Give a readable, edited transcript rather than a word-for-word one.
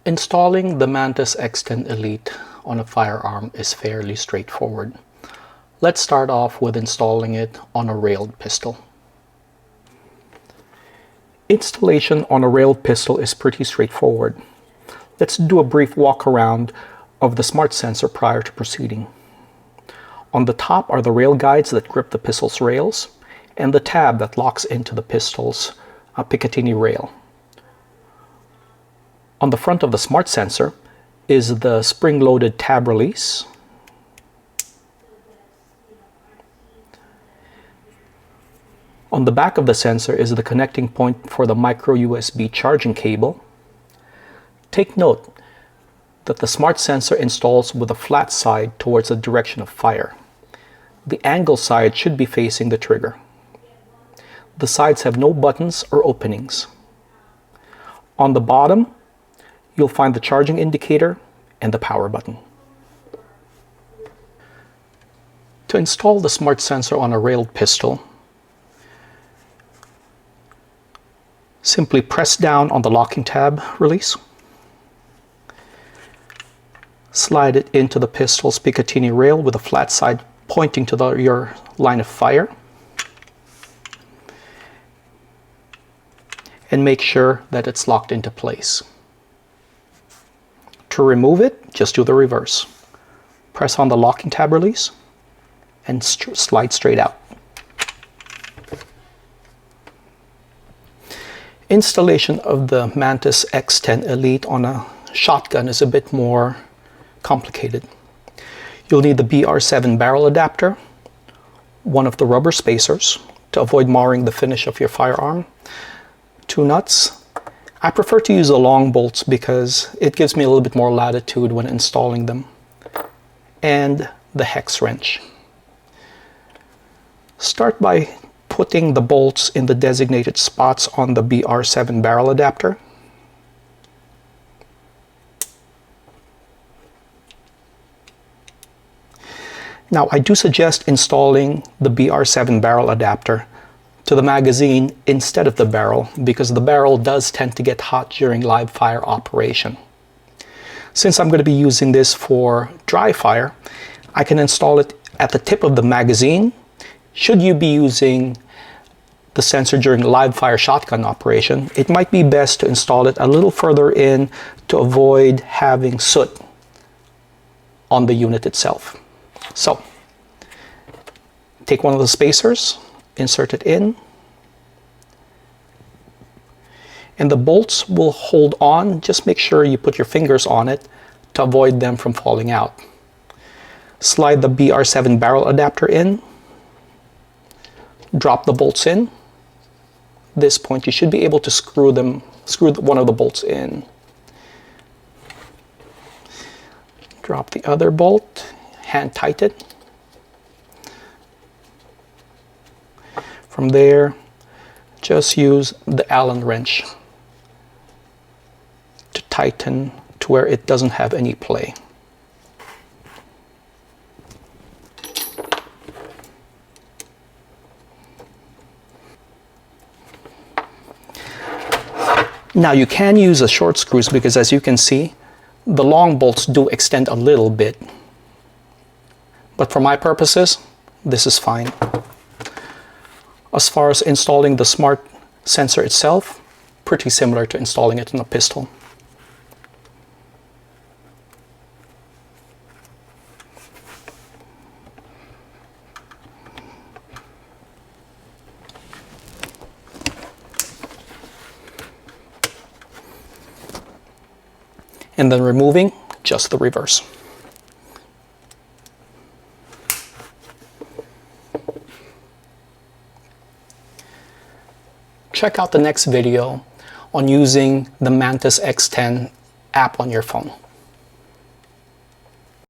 Installing the Mantis X10 Elite on a firearm is fairly straightforward. Let's start off with installing it on a railed pistol. Installation on a railed pistol is pretty straightforward. Let's do a brief walk around of the smart sensor prior to proceeding. On the top are the rail guides that grip the pistol's rails and the tab that locks into the pistol's Picatinny Rail. On the front of the smart sensor is the spring-loaded tab release. On the back of the sensor is the connecting point for the micro USB charging cable. Take note that the smart sensor installs with a flat side towards the direction of fire. The angle side should be facing the trigger. The sides have no buttons or openings. On the bottom, you'll find the charging indicator and the power button. To install the smart sensor on a railed pistol, simply press down on the locking tab release. Slide it into the pistol's Picatinny rail with a flat side pointing to your line of fire. And make sure that it's locked into place. To remove it, just do the reverse. Press on the locking tab release and slide straight out. Installation of the Mantis X10 Elite on a shotgun is a bit more complicated. You'll need the BR7 barrel adapter, one of the rubber spacers to avoid marring the finish of your firearm, 2 nuts. I prefer to use the long bolts because it gives me a little bit more latitude when installing them, and the hex wrench. Start by putting the bolts in the designated spots on the BR7 barrel adapter. Now, I do suggest installing the BR7 barrel adapter to the magazine instead of the barrel because the barrel does tend to get hot during live fire operation. Since I'm going to be using this for dry fire, I can install it at the tip of the magazine. Should you be using the sensor during live fire shotgun operation, it might be best to install it a little further in to avoid having soot on the unit itself. So, take one of the spacers, insert it in, and the bolts will hold on. Just make sure you put your fingers on it to avoid them from falling out. Slide the BR7 barrel adapter in, drop the bolts in. At this point you should be able to screw one of the bolts in. Drop the other bolt, hand tighten. From there, just use the Allen wrench to tighten to where it doesn't have any play. Now you can use the short screws because, as you can see, the long bolts do extend a little bit. But for my purposes, this is fine. As far as installing the smart sensor itself, pretty similar to installing it in a pistol. And then removing just the reverse. Check out the next video on using the Mantis X10 app on your phone.